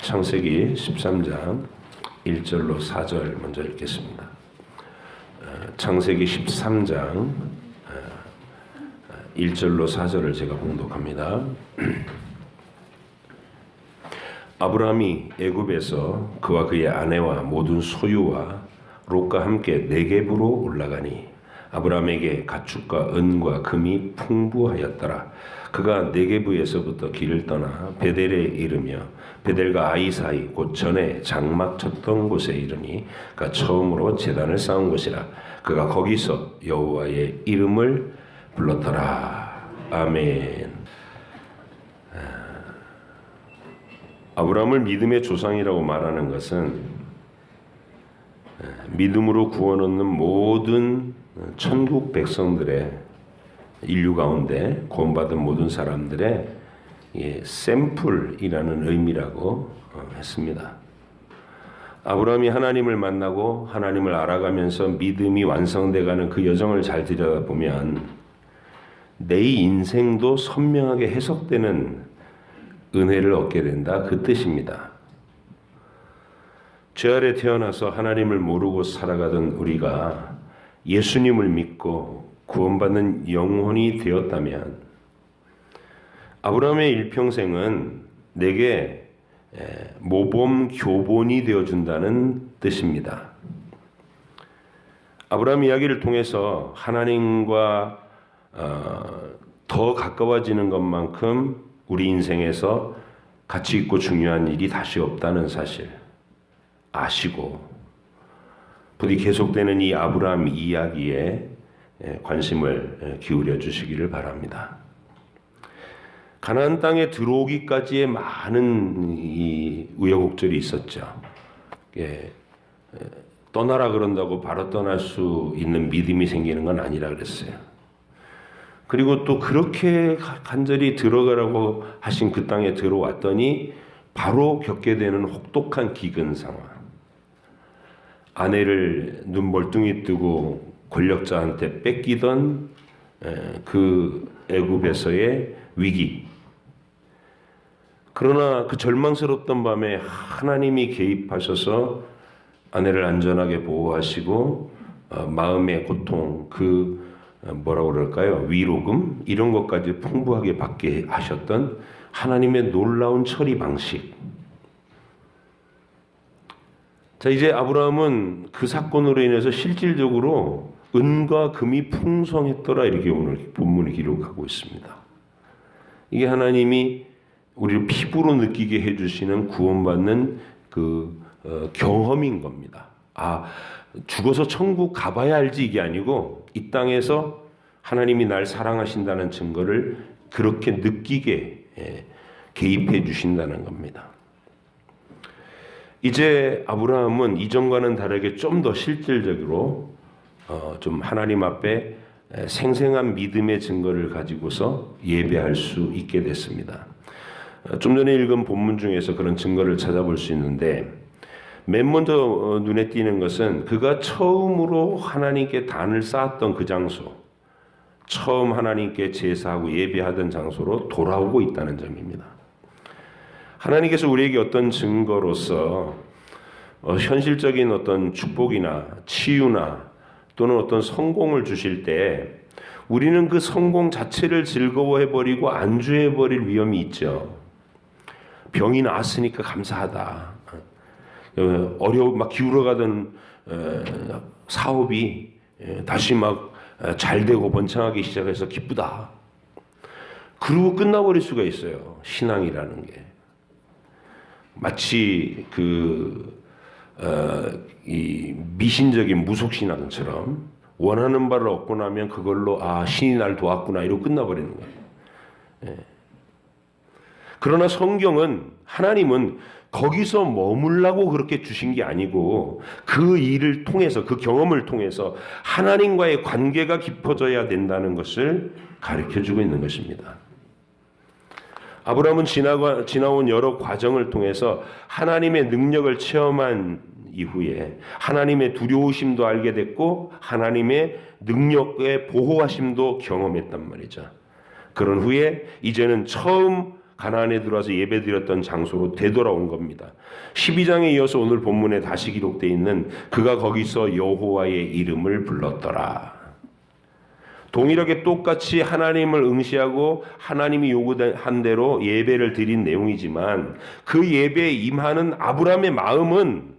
창세기 13장 1절로 4절 먼저 읽겠습니다. 창세기 13장 1절로 4절을 제가 봉독합니다. 아브라함이 애굽에서 그와 그의 아내와 모든 소유와 롯과 함께 네겝으로 올라가니 아브라함에게 가축과 은과 금이 풍부하였더라. 그가 네겝에서부터 길을 떠나 베델에 이르며 베델과 아이 사이 곧 전에 장막 쳤던 곳에 이르니 그가 처음으로 제단을 쌓은 곳이라. 그가 거기서 여호와의 이름을 불렀더라. 아멘. 아브라함을 믿음의 조상이라고 말하는 것은 믿음으로 구원 얻는 모든 천국 백성들의 인류 가운데 구원받은 모든 사람들의 샘플이라는 의미라고 했습니다. 아브라함이 하나님을 만나고 하나님을 알아가면서 믿음이 완성돼가는 그 여정을 잘 들여다보면 내 인생도 선명하게 해석되는 은혜를 얻게 된다, 그 뜻입니다. 죄 아래 태어나서 하나님을 모르고 살아가던 우리가 예수님을 믿고 구원받는 영혼이 되었다면 아브라함의 일평생은 내게 모범 교본이 되어준다는 뜻입니다. 아브라함 이야기를 통해서 하나님과 더 가까워지는 것만큼 우리 인생에서 가치 있고 중요한 일이 다시 없다는 사실 아시고 부디 계속되는 이 아브라함 이야기에 관심을 기울여 주시기를 바랍니다. 가나안 땅에 들어오기까지의 많은 이 우여곡절이 있었죠. 떠나라 그런다고 바로 떠날 수 있는 믿음이 생기는 건 아니라 그랬어요. 그리고 또 그렇게 간절히 들어가라고 하신 그 땅에 들어왔더니 바로 겪게 되는 혹독한 기근 상황. 아내를 눈 멀뚱히 뜨고 권력자한테 뺏기던 그 애굽에서의 위기. 그러나 그 절망스럽던 밤에 하나님이 개입하셔서 아내를 안전하게 보호하시고 마음의 고통, 그 뭐라고 그럴까요? 위로금 이런 것까지 풍부하게 받게 하셨던 하나님의 놀라운 처리 방식. 자, 이제 아브라함은 그 사건으로 인해서 실질적으로 은과 금이 풍성했더라, 이렇게 오늘 본문이 기록하고 있습니다. 이게 하나님이 우리를 피부로 느끼게 해주시는 구원받는 그 경험인 겁니다. 죽어서 천국 가봐야 알지 이게 아니고 이 땅에서 하나님이 날 사랑하신다는 증거를 그렇게 느끼게 개입해 주신다는 겁니다. 이제 아브라함은 이전과는 다르게 좀 더 실질적으로 좀 하나님 앞에 생생한 믿음의 증거를 가지고서 예배할 수 있게 됐습니다. 좀 전에 읽은 본문 중에서 그런 증거를 찾아볼 수 있는데 맨 먼저 눈에 띄는 것은 그가 처음으로 하나님께 단을 쌓았던 그 장소, 처음 하나님께 제사하고 예배하던 장소로 돌아오고 있다는 점입니다. 하나님께서 우리에게 어떤 증거로서 현실적인 어떤 축복이나 치유나 또는 어떤 성공을 주실 때 우리는 그 성공 자체를 즐거워해버리고 안주해버릴 위험이 있죠. 병이 나았으니까 감사하다. 막 기울어가던 사업이 다시 막 잘 되고 번창하기 시작해서 기쁘다. 그러고 끝나버릴 수가 있어요. 신앙이라는 게 마치 이 미신적인 무속신앙처럼 원하는 바를 얻고 나면 그걸로 신이 날 도왔구나 이러고 끝나버리는 거예요. 그러나 성경은 하나님은 거기서 머물라고 그렇게 주신 게 아니고 그 일을 통해서 그 경험을 통해서 하나님과의 관계가 깊어져야 된다는 것을 가르쳐주고 있는 것입니다. 아브라함은 지나온 여러 과정을 통해서 하나님의 능력을 체험한 이후에 하나님의 두려우심도 알게 됐고 하나님의 능력의 보호하심도 경험했단 말이죠. 그런 후에 이제는 처음 가나안에 들어와서 예배드렸던 장소로 되돌아온 겁니다. 12장에 이어서 오늘 본문에 다시 기록되어 있는 그가 거기서 여호와의 이름을 불렀더라. 동일하게 똑같이 하나님을 응시하고 하나님이 요구한 대로 예배를 드린 내용이지만 그 예배에 임하는 아브라함의 마음은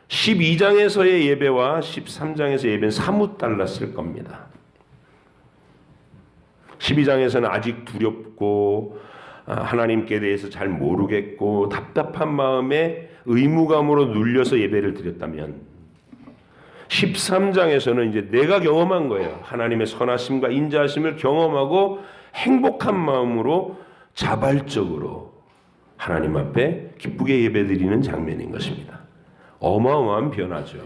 12장에서의 예배와 13장에서의 예배는 사뭇 달랐을 겁니다. 12장에서는 아직 두렵고 하나님께 대해서 잘 모르겠고 답답한 마음에 의무감으로 눌려서 예배를 드렸다면 13장에서는 이제 내가 경험한 거예요. 하나님의 선하심과 인자하심을 경험하고 행복한 마음으로 자발적으로 하나님 앞에 기쁘게 예배드리는 장면인 것입니다. 어마어마한 변화죠.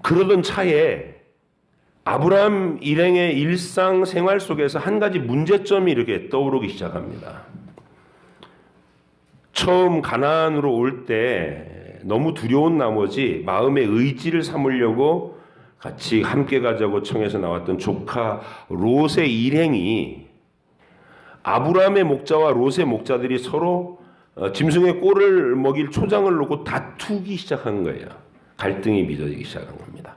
그러던 차에 아브라함 일행의 일상생활 속에서 한 가지 문제점이 이렇게 떠오르기 시작합니다. 처음 가나안으로 올 때 너무 두려운 나머지 마음의 의지를 삼으려고 같이 함께 가자고 청해서 나왔던 조카 롯의 일행이 아브라함의 목자와 롯의 목자들이 서로 짐승의 꼴을 먹일 초장을 놓고 다투기 시작한 거예요. 갈등이 빚어지기 시작한 겁니다.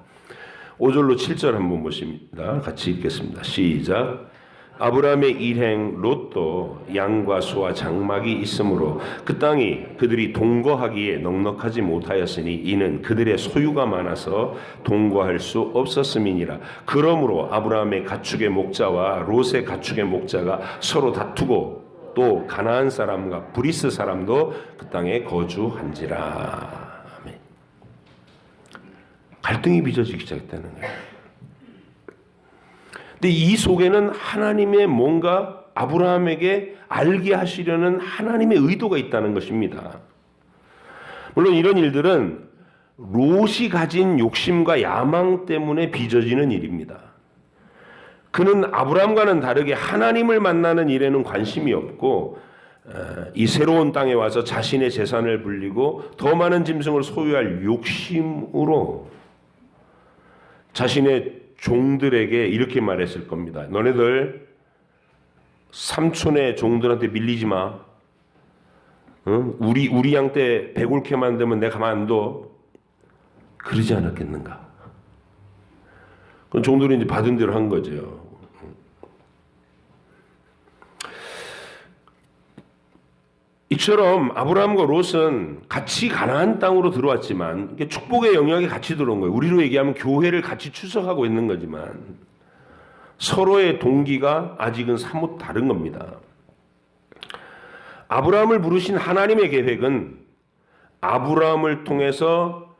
5절로 7절 한번 보십니다. 같이 읽겠습니다. 시작. 아브라함의 일행 롯도 양과 소와 장막이 있으므로 그 땅이 그들이 동거하기에 넉넉하지 못하였으니 이는 그들의 소유가 많아서 동거할 수 없었음이니라. 그러므로 아브라함의 가축의 목자와 롯의 가축의 목자가 서로 다투고 또 가나안 사람과 브리스 사람도 그 땅에 거주한지라. 갈등이 빚어지기 시작했다는 거예요. 근데 이 속에는 하나님의 뭔가 아브라함에게 알게 하시려는 하나님의 의도가 있다는 것입니다. 물론 이런 일들은 롯이 가진 욕심과 야망 때문에 빚어지는 일입니다. 그는 아브라함과는 다르게 하나님을 만나는 일에는 관심이 없고 이 새로운 땅에 와서 자신의 재산을 불리고 더 많은 짐승을 소유할 욕심으로 자신의 종들에게 이렇게 말했을 겁니다. 너네들 삼촌의 종들한테 밀리지 마. 우리 양 때 배골케 만들면 내가 가만 안 둬. 그러지 않았겠는가? 그럼 종들이 이제 받은 대로 한 거죠. 이처럼 아브라함과 롯은 같이 가나안 땅으로 들어왔지만 이게 축복의 영역에 같이 들어온 거예요. 우리로 얘기하면 교회를 같이 출석하고 있는 거지만 서로의 동기가 아직은 사뭇 다른 겁니다. 아브라함을 부르신 하나님의 계획은 아브라함을 통해서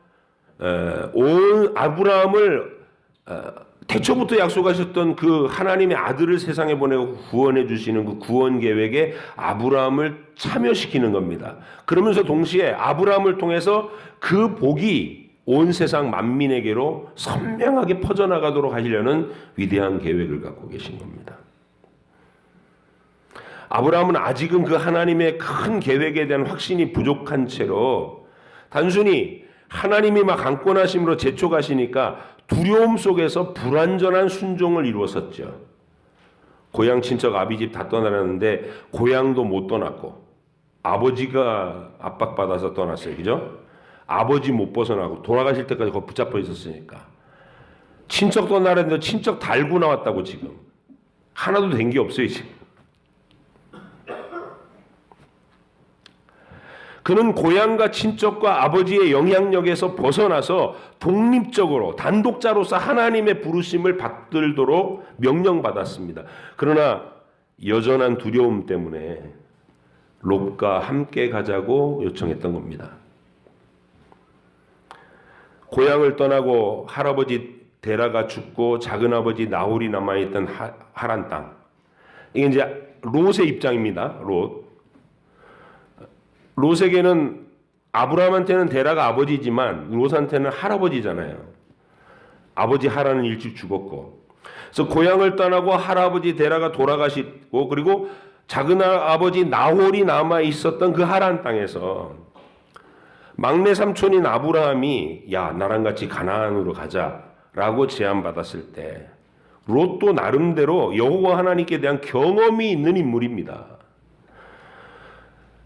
온 아브라함을 태초부터 약속하셨던 그 하나님의 아들을 세상에 보내고 구원해 주시는 그 구원 계획에 아브라함을 참여시키는 겁니다. 그러면서 동시에 아브라함을 통해서 그 복이 온 세상 만민에게로 선명하게 퍼져나가도록 하시려는 위대한 계획을 갖고 계신 겁니다. 아브라함은 아직은 그 하나님의 큰 계획에 대한 확신이 부족한 채로 단순히 하나님이 막 강권하심으로 재촉하시니까 두려움 속에서 불완전한 순종을 이루었었죠. 고향 친척 아비집 다 떠나는데 고향도 못 떠났고 아버지가 압박받아서 떠났어요. 그죠? 아버지 못 벗어나고 돌아가실 때까지 거기 붙잡혀 있었으니까 친척 떠나는데 친척 달고 나왔다고 지금 하나도 된 게 없어요. 지금 그는 고향과 친척과 아버지의 영향력에서 벗어나서 독립적으로 단독자로서 하나님의 부르심을 받들도록 명령받았습니다. 그러나 여전한 두려움 때문에 롯과 함께 가자고 요청했던 겁니다. 고향을 떠나고 할아버지 데라가 죽고 작은아버지 나홀이 남아있던 하란 땅. 이게 이제 롯의 입장입니다. 롯에게는 아브라함한테는 데라가 아버지지만 롯한테는 할아버지잖아요. 아버지 하란은 일찍 죽었고, 그래서 고향을 떠나고 할아버지 데라가 돌아가시고 그리고 작은 아버지 나홀이 남아 있었던 그 하란 땅에서 막내 삼촌인 아브라함이 야 나랑 같이 가나안으로 가자라고 제안받았을 때 롯도 나름대로 여호와 하나님께 대한 경험이 있는 인물입니다.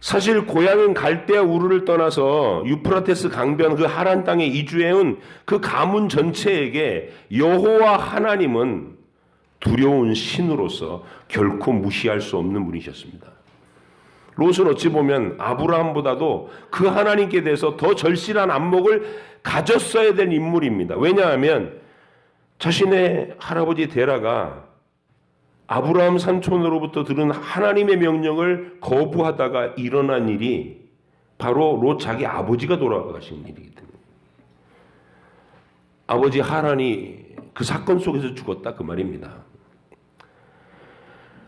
사실 고향인 갈대아 우르를 떠나서 유프라테스 강변 그 하란 땅에 이주해온 그 가문 전체에게 여호와 하나님은 두려운 신으로서 결코 무시할 수 없는 분이셨습니다. 롯은 어찌 보면 아브라함보다도 그 하나님께 대해서 더 절실한 안목을 가졌어야 될 인물입니다. 왜냐하면 자신의 할아버지 데라가 아브라함 삼촌으로부터 들은 하나님의 명령을 거부하다가 일어난 일이 바로 롯 자기 아버지가 돌아가신 일이기 때문에 아버지 하란이 그 사건 속에서 죽었다 그 말입니다.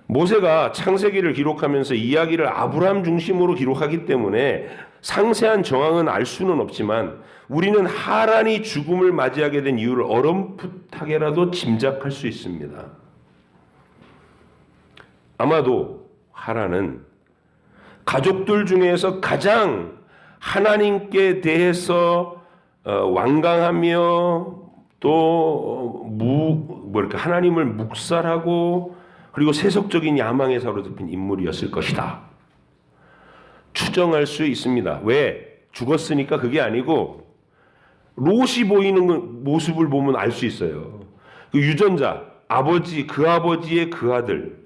모세가 창세기를 기록하면서 이야기를 아브라함 중심으로 기록하기 때문에 상세한 정황은 알 수는 없지만 우리는 하란이 죽음을 맞이하게 된 이유를 어렴풋하게라도 짐작할 수 있습니다. 아마도 하란은 가족들 중에서 가장 하나님께 대해서 완강하며 또 하나님을 묵살하고 그리고 세속적인 야망에 사로잡힌 인물이었을 것이다. 추정할 수 있습니다. 왜? 죽었으니까 그게 아니고 롯이 보이는 모습을 보면 알 수 있어요. 그 유전자, 아버지, 그 아버지의 그 아들.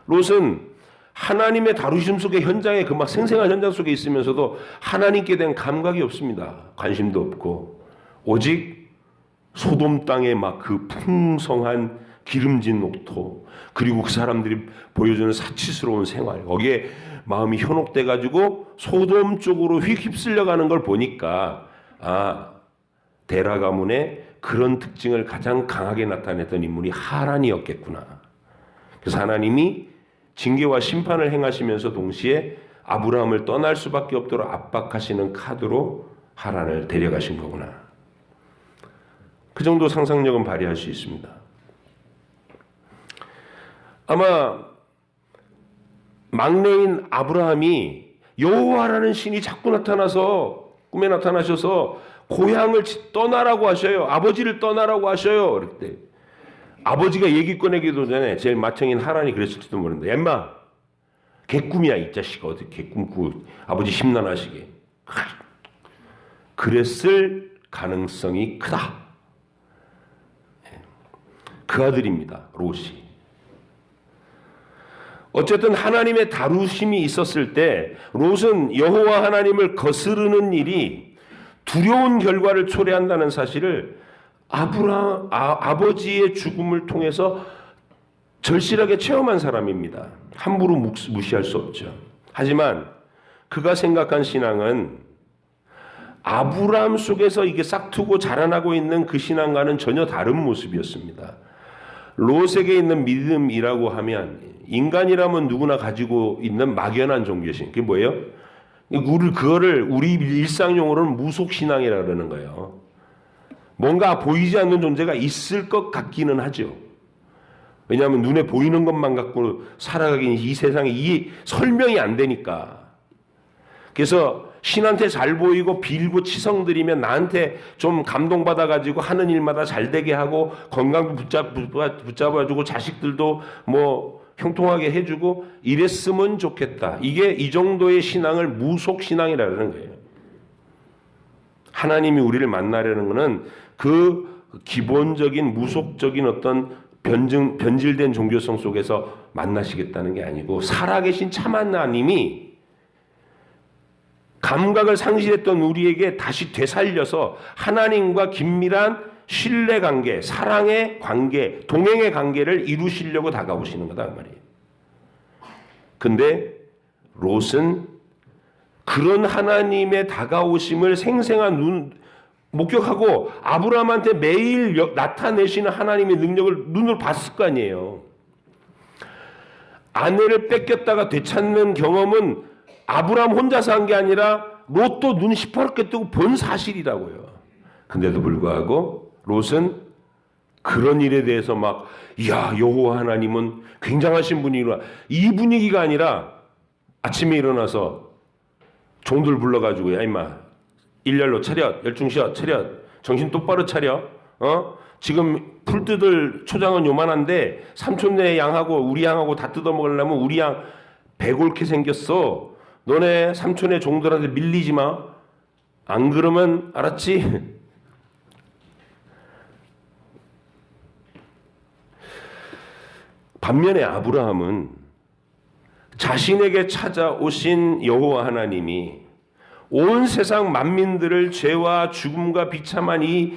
롯은 하나님의 다루심 속의 현장에 그 막 생생한 현장 속에 있으면서도 하나님께 대한 감각이 없습니다. 관심도 없고 오직 소돔 땅의 막 그 풍성한 기름진 옥토 그리고 그 사람들이 보여주는 사치스러운 생활 거기에 마음이 현혹돼 가지고 소돔 쪽으로 휩쓸려 가는 걸 보니까 데라 가문의 그런 특징을 가장 강하게 나타냈던 인물이 하란이었겠구나. 그래서 하나님이 징계와 심판을 행하시면서 동시에 아브라함을 떠날 수밖에 없도록 압박하시는 카드로 하란을 데려가신 거구나. 그 정도 상상력은 발휘할 수 있습니다. 아마 막내인 아브라함이 여호와라는 신이 자꾸 나타나서 꿈에 나타나셔서 고향을 떠나라고 하셔요. 아버지를 떠나라고 하셔요. 그럴 때 아버지가 얘기 꺼내기도 전에 제일 맏형인 하란이 그랬을지도 모르는데 엠마 개꿈이야 이 자식아 어디 개꿈 꾸고 아버지 심란하시게 그랬을 가능성이 크다. 그 아들입니다. 롯이. 어쨌든 하나님의 다루심이 있었을 때 롯은 여호와 하나님을 거스르는 일이 두려운 결과를 초래한다는 사실을 아버지의 죽음을 통해서 절실하게 체험한 사람입니다. 함부로 무시할 수 없죠. 하지만 그가 생각한 신앙은 아브라함 속에서 이게 싹트고 자라나고 있는 그 신앙과는 전혀 다른 모습이었습니다. 롯에게 있는 믿음이라고 하면 인간이라면 누구나 가지고 있는 막연한 종교신. 그게 뭐예요? 그거를 우리 일상용어로는 무속신앙이라고 그러는 거예요. 뭔가 보이지 않는 존재가 있을 것 같기는 하죠. 왜냐하면 눈에 보이는 것만 갖고 살아가기는 이 세상에 설명이 안 되니까. 그래서 신한테 잘 보이고 빌고 치성드리면 나한테 좀 감동받아가지고 하는 일마다 잘 되게 하고 건강도 붙잡아주고 자식들도 뭐 형통하게 해주고 이랬으면 좋겠다. 이게 이 정도의 신앙을 무속신앙이라는 거예요. 하나님이 우리를 만나려는 것은 그 기본적인 무속적인 어떤 변질된 종교성 속에서 만나시겠다는 게 아니고 살아계신 참 하나님이 감각을 상실했던 우리에게 다시 되살려서 하나님과 긴밀한 신뢰관계, 사랑의 관계, 동행의 관계를 이루시려고 다가오시는 거다 그 말이에요. 근데 롯은 그런 하나님의 다가오심을 생생한 목격하고 아브라함한테 매일 나타내시는 하나님의 능력을 눈으로 봤을 거 아니에요. 아내를 뺏겼다가 되찾는 경험은 아브라함 혼자서 한 게 아니라 롯도 눈 시퍼렇게 뜨고 본 사실이라고요. 근데도 불구하고 롯은 그런 일에 대해서 막 여호와 하나님은 굉장하신 분이구나. 이 분위기가 아니라 아침에 일어나서 종들 불러가지고 야 임마 일렬로 차렷, 열중시어 차렷, 정신 똑바로 차려. 지금 풀 뜯을 초장은 요만한데 삼촌네 양하고 우리 양하고 다 뜯어 먹으려면 우리 양 배골게 생겼어. 너네 삼촌의 종들한테 밀리지 마. 안 그러면 알았지? 반면에 아브라함은 자신에게 찾아오신 여호와 하나님이 온 세상 만민들을 죄와 죽음과 비참한 이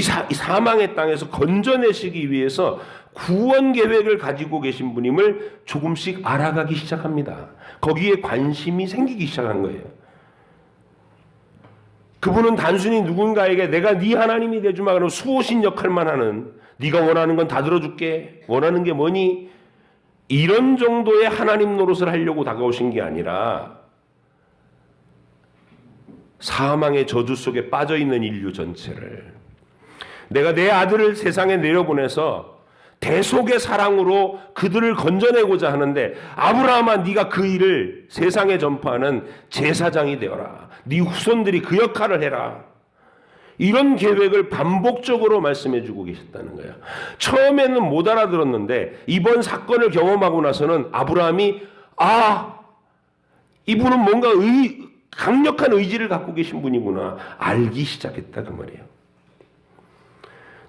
사망의 땅에서 건져내시기 위해서 구원 계획을 가지고 계신 분임을 조금씩 알아가기 시작합니다. 거기에 관심이 생기기 시작한 거예요. 그분은 단순히 누군가에게 내가 네 하나님이 되주마 그러면 수호신 역할만 하는, 네가 원하는 건 다 들어줄게, 원하는 게 뭐니? 이런 정도의 하나님 노릇을 하려고 다가오신 게 아니라 사망의 저주 속에 빠져있는 인류 전체를 내가 내 아들을 세상에 내려보내서 대속의 사랑으로 그들을 건져내고자 하는데, 아브라함아 네가 그 일을 세상에 전파하는 제사장이 되어라. 네 후손들이 그 역할을 해라. 이런 계획을 반복적으로 말씀해 주고 계셨다는 거예요. 처음에는 못 알아들었는데 이번 사건을 경험하고 나서는 아브라함이 이분은 뭔가 강력한 의지를 갖고 계신 분이구나 알기 시작했다 그 말이에요.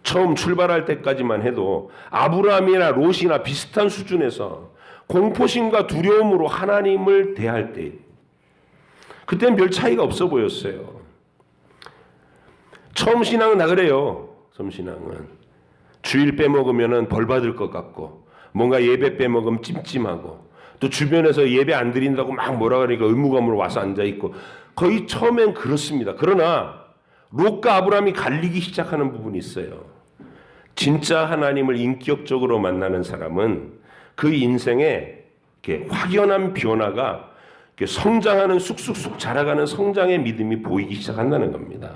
처음 출발할 때까지만 해도 아브라함이나 롯이나 비슷한 수준에서 공포심과 두려움으로 하나님을 대할 때 그때는 별 차이가 없어 보였어요. 처음 신앙은 다 그래요. 처음 신앙은 주일 빼먹으면 벌 받을 것 같고, 뭔가 예배 빼먹으면 찜찜하고, 또 주변에서 예배 안 드린다고 막 뭐라 그러니까 의무감으로 와서 앉아있고, 거의 처음엔 그렇습니다. 그러나 롯과 아브라함이 갈리기 시작하는 부분이 있어요. 진짜 하나님을 인격적으로 만나는 사람은 그 인생에 이렇게 확연한 변화가, 이렇게 성장하는, 쑥쑥쑥 자라가는 성장의 믿음이 보이기 시작한다는 겁니다.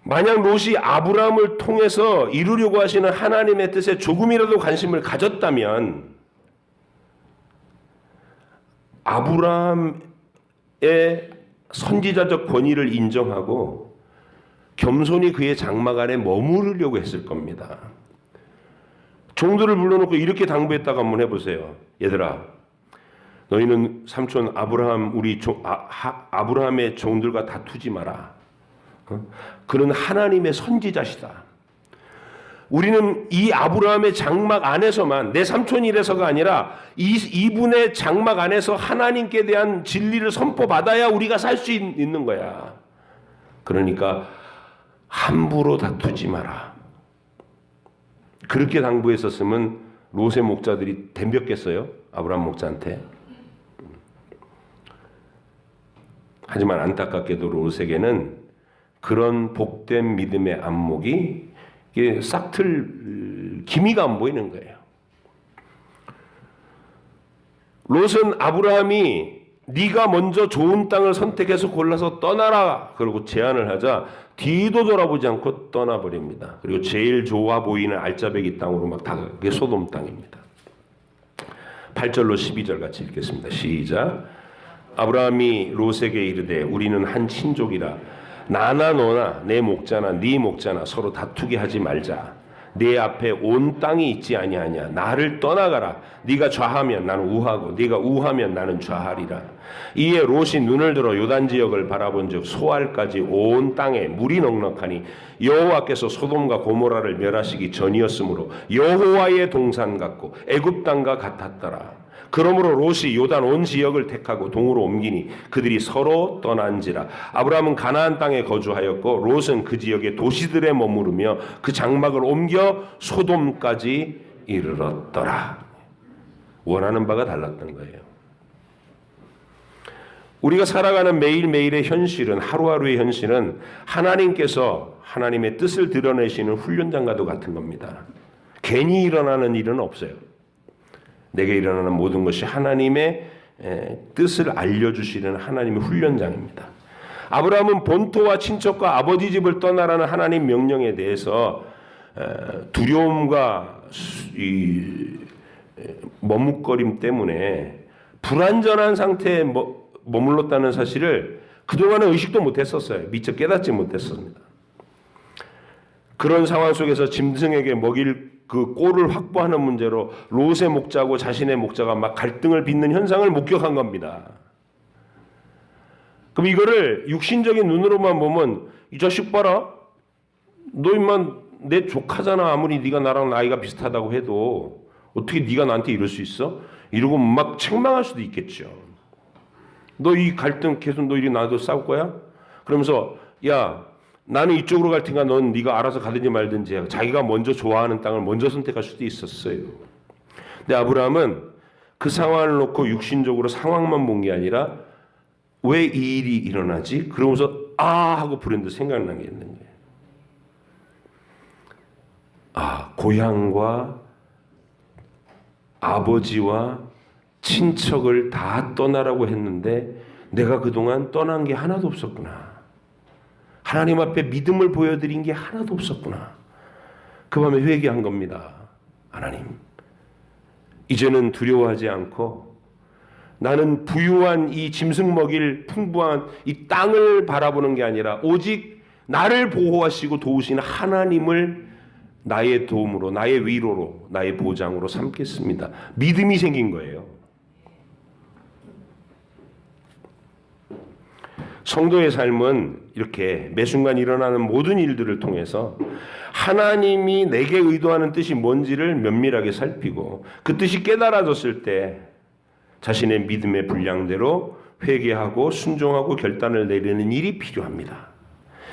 만약 롯이 아브라함을 통해서 이루려고 하시는 하나님의 뜻에 조금이라도 관심을 가졌다면 아브라함의 선지자적 권위를 인정하고 겸손히 그의 장막 안에 머무르려고 했을 겁니다. 종들을 불러놓고 이렇게 당부했다고 한번 해보세요. 얘들아, 너희는 삼촌 아브라함, 아브라함의 종들과 다투지 마라. 그는 하나님의 선지자시다. 우리는 이 아브라함의 장막 안에서만, 내 삼촌이라서가 아니라 이분의 장막 안에서 하나님께 대한 진리를 선포받아야 우리가 살 수 있는 거야. 그러니까 함부로 다투지 마라. 그렇게 당부했었으면 롯의 목자들이 덤볐겠어요? 아브라함 목자한테. 하지만 안타깝게도 롯에게는 그런 복된 믿음의 안목이 싹틀 기미가 안 보이는 거예요. 롯은 아브라함이 네가 먼저 좋은 땅을 선택해서 골라서 떠나라 그러고 제안을 하자 뒤도 돌아보지 않고 떠나버립니다. 그리고 제일 좋아 보이는 알짜배기 땅으로 막 그게 소돔 땅입니다. 8절로 12절 같이 읽겠습니다. 시작. 아브라함이 롯에게 이르되 우리는 한 친족이라 나나 너나 내 목자나 네 목자나 서로 다투게 하지 말자. 내 앞에 온 땅이 있지 아니하냐. 나를 떠나가라. 네가 좌하면 나는 우하고 네가 우하면 나는 좌하리라. 이에 롯이 눈을 들어 요단 지역을 바라본즉 소알까지 온 땅에 물이 넉넉하니 여호와께서 소돔과 고모라를 멸하시기 전이었으므로 여호와의 동산 같고 애굽 땅과 같았더라. 그러므로 롯이 요단 온 지역을 택하고 동으로 옮기니 그들이 서로 떠난지라. 아브라함은 가나안 땅에 거주하였고 롯은 그 지역의 도시들에 머무르며 그 장막을 옮겨 소돔까지 이르렀더라. 원하는 바가 달랐던 거예요. 우리가 살아가는 매일매일의 현실은, 하루하루의 현실은 하나님께서 하나님의 뜻을 드러내시는 훈련장과도 같은 겁니다. 괜히 일어나는 일은 없어요. 내게 일어나는 모든 것이 하나님의 뜻을 알려주시는 하나님의 훈련장입니다. 아브라함은 본토와 친척과 아버지 집을 떠나라는 하나님 명령에 대해서 두려움과 머뭇거림 때문에 불완전한 상태에 머물렀다는 사실을 그동안은 의식도 못했었어요. 미처 깨닫지 못했습니다. 그런 상황 속에서 짐승에게 먹일 그 꼴을 확보하는 문제로 롯의 목자하고 자신의 목자가 막 갈등을 빚는 현상을 목격한 겁니다. 그럼 이거를 육신적인 눈으로만 보면 이 자식 봐라. 너 임만 내 조카잖아. 아무리 네가 나랑 나이가 비슷하다고 해도 어떻게 네가 나한테 이럴 수 있어? 이러고 막 책망할 수도 있겠죠. 너 이 갈등 계속 너 이리 나도 싸울 거야? 그러면서 야 나는 이쪽으로 갈 테니까 넌 네가 알아서 가든지 말든지 해. 자기가 먼저 좋아하는 땅을 먼저 선택할 수도 있었어요. 근데 아브라함은 그 상황을 놓고 육신적으로 상황만 본 게 아니라 왜 이 일이 일어나지? 그러면서 하고 불현듯 생각난 게 있는 거예요. 고향과 아버지와 친척을 다 떠나라고 했는데 내가 그동안 떠난 게 하나도 없었구나. 하나님 앞에 믿음을 보여드린 게 하나도 없었구나. 그 밤에 회개한 겁니다. 하나님, 이제는 두려워하지 않고 나는 부유한 이 짐승 먹일 풍부한 이 땅을 바라보는 게 아니라 오직 나를 보호하시고 도우시는 하나님을 나의 도움으로, 나의 위로로, 나의 보장으로 삼겠습니다. 믿음이 생긴 거예요. 성도의 삶은 이렇게 매 순간 일어나는 모든 일들을 통해서 하나님이 내게 의도하는 뜻이 뭔지를 면밀하게 살피고 그 뜻이 깨달아졌을 때 자신의 믿음의 분량대로 회개하고 순종하고 결단을 내리는 일이 필요합니다.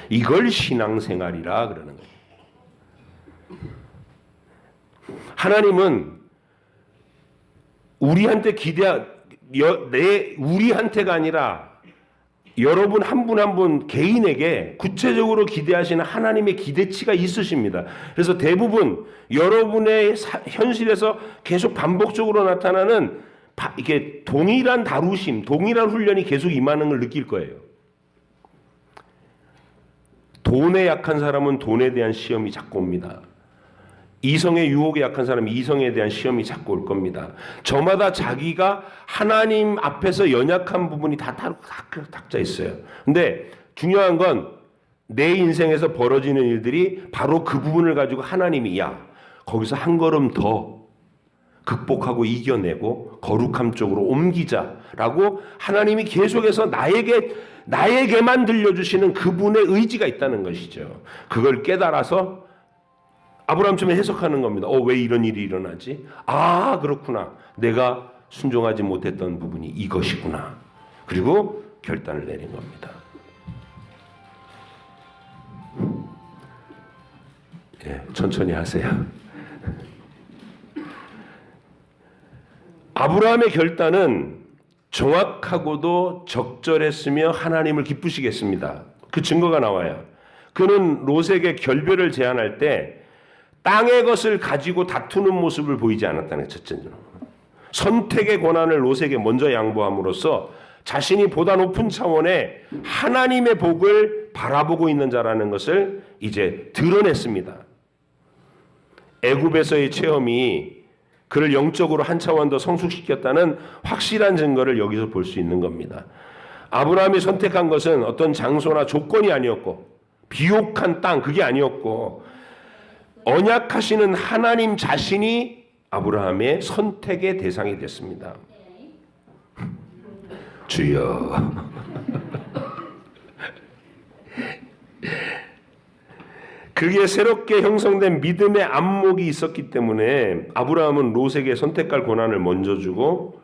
이걸 신앙생활이라 그러는 거예요. 하나님은 우리한테 우리한테가 아니라 여러분 한 분 한 분 개인에게 구체적으로 기대하시는 하나님의 기대치가 있으십니다. 그래서 대부분 여러분의 현실에서 계속 반복적으로 나타나는 이게 동일한 다루심, 동일한 훈련이 계속 임하는 걸 느낄 거예요. 돈에 약한 사람은 돈에 대한 시험이 자꾸 옵니다. 이성의 유혹에 약한 사람은 이성에 대한 시험이 자꾸 올 겁니다. 저마다 자기가 하나님 앞에서 연약한 부분이 다 닥쳐 있어요. 근데 중요한 건 내 인생에서 벌어지는 일들이 바로 그 부분을 가지고 하나님이 거기서 한 걸음 더 극복하고 이겨내고 거룩함 쪽으로 옮기자라고 하나님이 계속해서 나에게만 들려주시는 그분의 의지가 있다는 것이죠. 그걸 깨달아서 아브라함처럼 해석하는 겁니다. 왜 이런 일이 일어나지? 그렇구나. 내가 순종하지 못했던 부분이 이것이구나. 그리고 결단을 내린 겁니다. 천천히 하세요. 아브라함의 결단은 정확하고도 적절했으며 하나님을 기쁘시겠습니다. 그 증거가 나와요. 그는 롯에게 결별을 제안할 때 땅의 것을 가지고 다투는 모습을 보이지 않았다는 게 첫째로. 선택의 권한을 롯에게 먼저 양보함으로써 자신이 보다 높은 차원의 하나님의 복을 바라보고 있는 자라는 것을 이제 드러냈습니다. 애굽에서의 체험이 그를 영적으로 한 차원 더 성숙시켰다는 확실한 증거를 여기서 볼 수 있는 겁니다. 아브라함이 선택한 것은 어떤 장소나 조건이 아니었고 비옥한 땅 그게 아니었고 언약하시는 하나님 자신이 아브라함의 선택의 대상이 됐습니다. 주여. 그게 새롭게 형성된 믿음의 안목이 있었기 때문에 아브라함은 롯에게 선택할 권한을 먼저 주고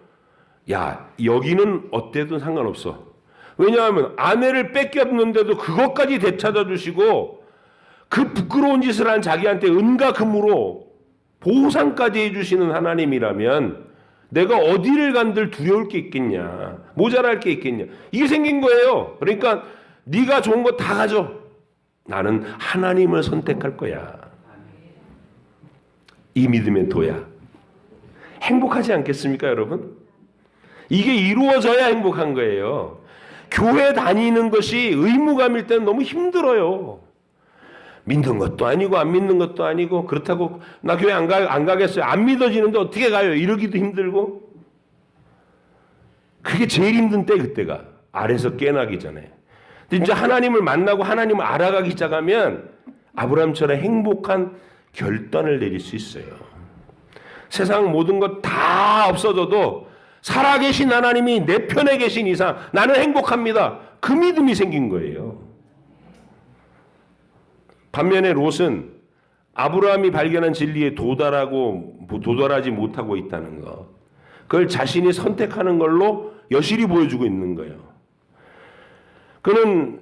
여기는 어때든 상관없어. 왜냐하면 아내를 뺏겼는데도 그것까지 되찾아 주시고 그 부끄러운 짓을 한 자기한테 은과 금으로 보상까지 해주시는 하나님이라면 내가 어디를 간들 두려울 게 있겠냐, 모자랄 게 있겠냐, 이게 생긴 거예요. 그러니까 네가 좋은 거 다 가져. 나는 하나님을 선택할 거야. 이 믿음의 도야. 행복하지 않겠습니까, 여러분? 이게 이루어져야 행복한 거예요. 교회 다니는 것이 의무감일 때는 너무 힘들어요. 믿는 것도 아니고 안 믿는 것도 아니고 그렇다고 나 교회 안 가겠어요. 안 믿어지는데 어떻게 가요? 이러기도 힘들고. 그게 제일 힘든 때 그때가. 알에서 깨나기 전에. 이제 하나님을 만나고 하나님을 알아가기 시작하면 아브라함처럼 행복한 결단을 내릴 수 있어요. 세상 모든 것 다 없어져도 살아계신 하나님이 내 편에 계신 이상 나는 행복합니다. 그 믿음이 생긴 거예요. 반면에 롯은 아브라함이 발견한 진리에 도달하지 못하고 있다는 거, 그걸 자신이 선택하는 걸로 여실히 보여주고 있는 거예요. 그는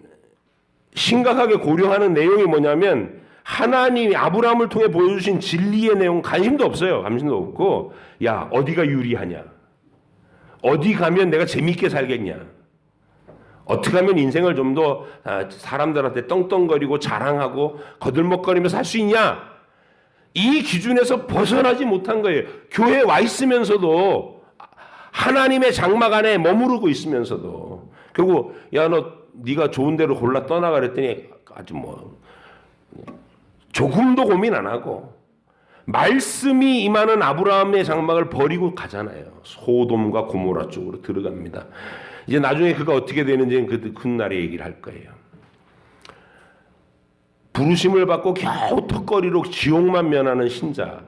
심각하게 고려하는 내용이 뭐냐면 하나님이 아브라함을 통해 보여주신 진리의 내용 관심도 없어요. 관심도 없고, 야 어디가 유리하냐, 어디 가면 내가 재밌게 살겠냐, 어떻게 하면 인생을 좀 더 사람들한테 떵떵거리고 자랑하고 거들먹거리며 살 수 있냐, 이 기준에서 벗어나지 못한 거예요. 교회에 와 있으면서도, 하나님의 장막 안에 머무르고 있으면서도 결국 야 너 네가 좋은 대로 골라 떠나가 그랬더니 아주 조금도 고민 안 하고 말씀이 임하는 아브라함의 장막을 버리고 가잖아요. 소돔과 고모라 쪽으로 들어갑니다. 이제 나중에 그가 어떻게 되는지는 그 날에 얘기를 할 거예요. 부르심을 받고 겨우 턱걸이로 지옥만 면하는 신자,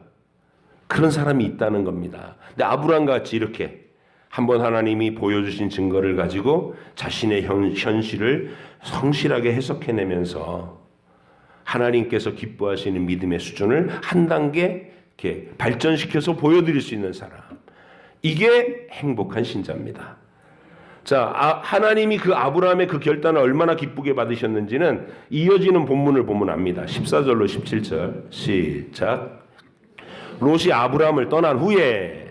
그런 사람이 있다는 겁니다. 근데 아브라함 같이 이렇게 한번 하나님이 보여주신 증거를 가지고 자신의 현실을 성실하게 해석해내면서 하나님께서 기뻐하시는 믿음의 수준을 한 단계 이렇게 발전시켜서 보여드릴 수 있는 사람, 이게 행복한 신자입니다. 자, 하나님이 그 아브라함의 그 결단을 얼마나 기쁘게 받으셨는지는 이어지는 본문을 보면 압니다. 14절로 17절 시작. 롯이 아브라함을 떠난 후에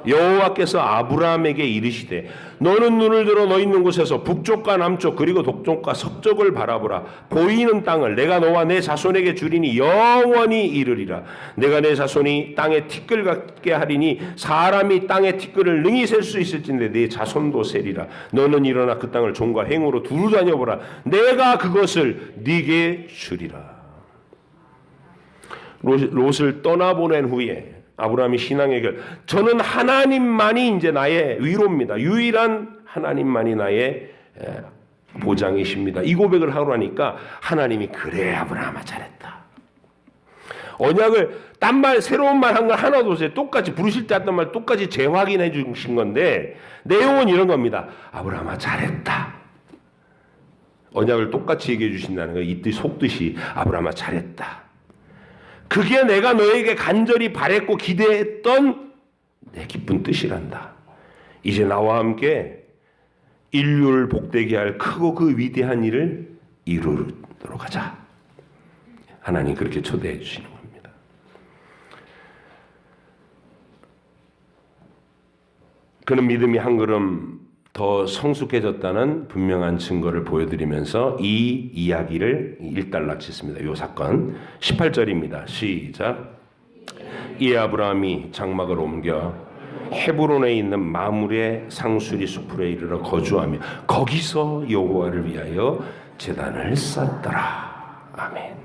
여호와께서 아브라함에게 이르시되 너는 눈을 들어 너 있는 곳에서 북쪽과 남쪽 그리고 동쪽과 서쪽을 바라보라. 보이는 땅을 내가 너와 내 자손에게 주리니 영원히 이르리라. 내가 내 자손이 땅에 티끌 같게 하리니 사람이 땅에 티끌을 능히 셀 수 있을진데 내 자손도 세리라. 너는 일어나 그 땅을 종과 행으로 두루 다녀보라. 내가 그것을 네게 주리라. 롯을 떠나보낸 후에 아브라함이 신앙의 저는 하나님만이 이제 나의 위로입니다. 유일한 하나님만이 나의 보장이십니다. 이 고백을 하고 나니까 하나님이 그래 아브라함아 잘했다. 언약을 딴 말 새로운 말 한 걸 하나도 없어요. 똑같이 부르실 때 했던 말 똑같이 재확인해 주신 건데 내용은 이런 겁니다. 아브라함아 잘했다. 언약을 똑같이 얘기해 주신다는 거예요. 이 뜻 속뜻이 아브라함아 잘했다. 그게 내가 너에게 간절히 바랬고 기대했던 내 기쁜 뜻이란다. 이제 나와 함께 인류를 복되게 할 크고 그 위대한 일을 이루도록 하자. 하나님 그렇게 초대해 주시는 겁니다. 그는 믿음이 한 걸음 더 성숙해졌다는 분명한 증거를 보여드리면서 이 이야기를 일단락짓습니다. 이 사건 18절입니다. 시작. 이 아브라함이 장막을 옮겨 헤브론에 있는 마므레 상수리 숲으로 이르러 거주하며 거기서 여호와를 위하여 제단을 쌓더라. 아멘.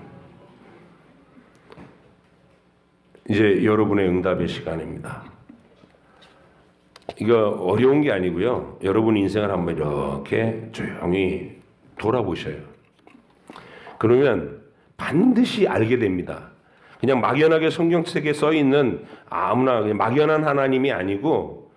이제 여러분의 응답의 시간입니다. 이거 어려운 게 아니고요. 여러분 인생을 한번 이렇게 조용히 돌아보셔요. 그러면 반드시 알게 됩니다. 그냥 막연하게 성경책에 써있는 아무나 막연한 하나님이 아니고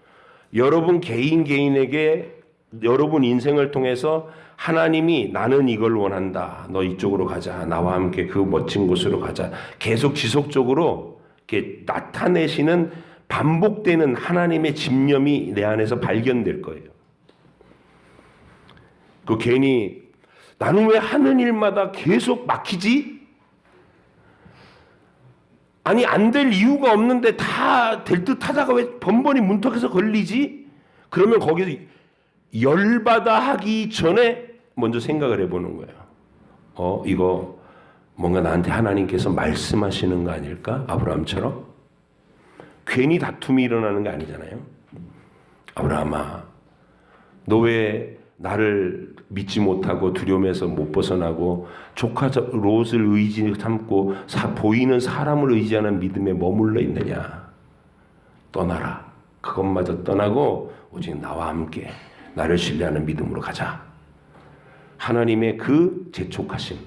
여러분 개인에게 여러분 인생을 통해서 하나님이 나는 이걸 원한다. 너 이쪽으로 가자. 나와 함께 그 멋진 곳으로 가자. 계속 지속적으로 이렇게 나타내시는 반복되는 하나님의 집념이 내 안에서 발견될 거예요. 그 괜히 나는 왜 하는 일마다 계속 막히지? 아니 안 될 이유가 없는데 다 될 듯 하다가 왜 번번이 문턱에서 걸리지? 그러면 거기서 열받아 하기 전에 먼저 생각을 해보는 거예요. 이거 뭔가 나한테 하나님께서 말씀하시는 거 아닐까? 아브라함처럼? 괜히 다툼이 일어나는 게 아니잖아요. 아브라함아, 너 왜 나를 믿지 못하고 두려움에서 못 벗어나고 조카 롯을 의지 삼고 보이는 사람을 의지하는 믿음에 머물러 있느냐? 떠나라. 그것마저 떠나고 오직 나와 함께 나를 신뢰하는 믿음으로 가자. 하나님의 그 재촉하심,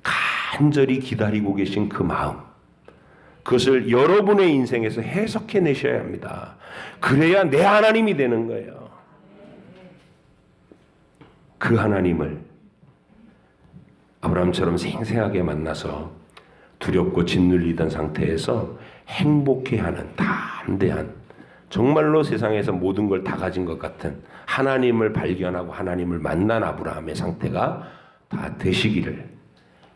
간절히 기다리고 계신 그 마음, 그것을 여러분의 인생에서 해석해 내셔야 합니다. 그래야 내 하나님이 되는 거예요. 그 하나님을 아브라함처럼 생생하게 만나서 두렵고 짓눌리던 상태에서 행복해하는 담대한, 정말로 세상에서 모든 걸 다 가진 것 같은 하나님을 발견하고 하나님을 만난 아브라함의 상태가 다 되시기를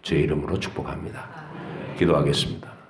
주의 이름으로 축복합니다. 기도하겠습니다.